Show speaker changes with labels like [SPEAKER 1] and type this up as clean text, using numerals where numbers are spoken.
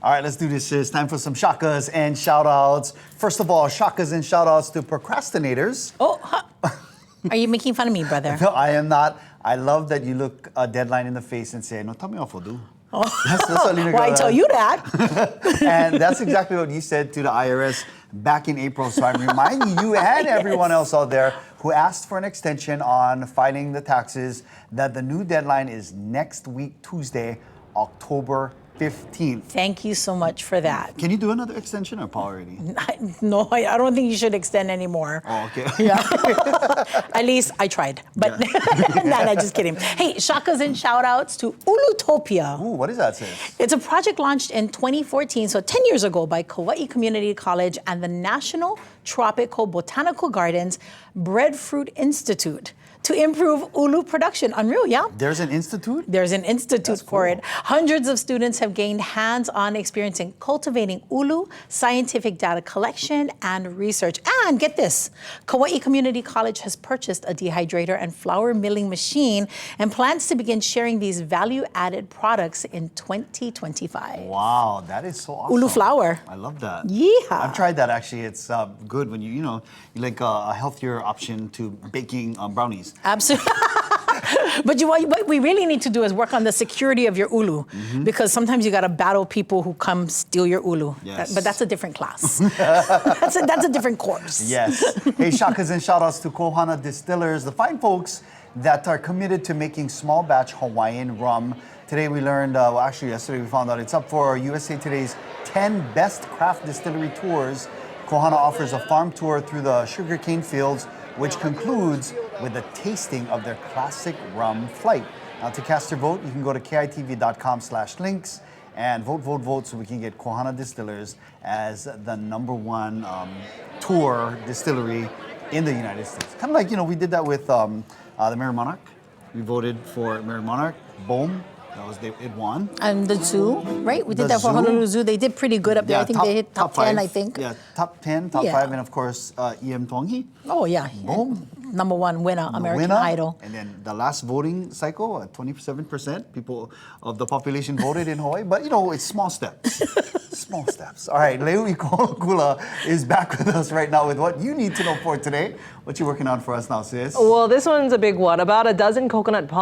[SPEAKER 1] All right, let's do this. It's time for some shakas and shoutouts. First of all, shakas and shoutouts to procrastinators.
[SPEAKER 2] Are you making fun of me, brother?
[SPEAKER 1] No, I am not. I love that you look a deadline in the face and say, "No, tell me off, do." That's what Lina
[SPEAKER 2] Why tell you that?
[SPEAKER 1] And that's exactly what you said to the IRS back in April. So I'm reminding you and everyone else out there who asked for an extension on filing the taxes that the new deadline is next week, Tuesday, October 15th.
[SPEAKER 2] Thank you so much for that.
[SPEAKER 1] Can you do another extension or Paul already?
[SPEAKER 2] No, I don't think you should extend anymore.
[SPEAKER 1] Oh, okay.
[SPEAKER 2] Yeah. At least I tried. But no, just kidding. Hey, shakas and shoutouts to ʻUlutopia.
[SPEAKER 1] Ooh, what is that, sis?
[SPEAKER 2] It's a project launched in 2014, so 10 years ago, by Kauai Community College and the National Tropical Botanical Gardens Breadfruit Institute to improve ulu production. Unreal, yeah?
[SPEAKER 1] There's an institute?
[SPEAKER 2] There's an institute
[SPEAKER 1] That's
[SPEAKER 2] for
[SPEAKER 1] cool.
[SPEAKER 2] it. Hundreds of students have gained hands-on experience in cultivating ulu, scientific data collection, and research. And get this, Kauai Community College has purchased a dehydrator and flour milling machine and plans to begin sharing these value-added products in 2025.
[SPEAKER 1] Wow, that is so awesome.
[SPEAKER 2] Ulu flour.
[SPEAKER 1] I love that.
[SPEAKER 2] Yeehaw.
[SPEAKER 1] I've tried that actually. It's good when you like a healthier option to baking brownies.
[SPEAKER 2] Absolutely. But what we really need to do is work on the security of your ulu, because sometimes you got to battle people who come steal your ulu.
[SPEAKER 1] Yes.
[SPEAKER 2] But that's a different class. that's a different course.
[SPEAKER 1] Yes. Hey, shakas and shoutouts to Kohana distillers, the fine folks that are committed to making small batch Hawaiian rum. Today we learned, actually yesterday we found out it's up for USA Today's 10 Best Craft Distillery Tours. Kohana offers a farm tour through the sugarcane fields, which concludes with a tasting of their classic rum flight. Now, to cast your vote, you can go to kitv.com/links and vote so we can get Kohana Distillers as the #1 tour distillery in the United States. Kind of like, we did that with the Merry Monarch. We voted for Merry Monarch. Boom. It won.
[SPEAKER 2] And the zoo, right? We did
[SPEAKER 1] The
[SPEAKER 2] that for
[SPEAKER 1] zoo.
[SPEAKER 2] Honolulu Zoo. They did pretty good up there.
[SPEAKER 1] Yeah,
[SPEAKER 2] I think they hit top 10,
[SPEAKER 1] 5.
[SPEAKER 2] I think.
[SPEAKER 1] Yeah, top 10, top 5, and of course, E.M. Tonghi.
[SPEAKER 2] Oh, yeah.
[SPEAKER 1] Boom.
[SPEAKER 2] #1 winner, American
[SPEAKER 1] Winner.
[SPEAKER 2] Idol.
[SPEAKER 1] And then the last voting cycle, 27% people of the population voted in Hawaii. But, it's small steps. Small steps. All right, Leui Kolokula is back with us right now with what you need to know for today. What you working on for us now, sis?
[SPEAKER 3] Well, this one's a big one. About a dozen coconut palms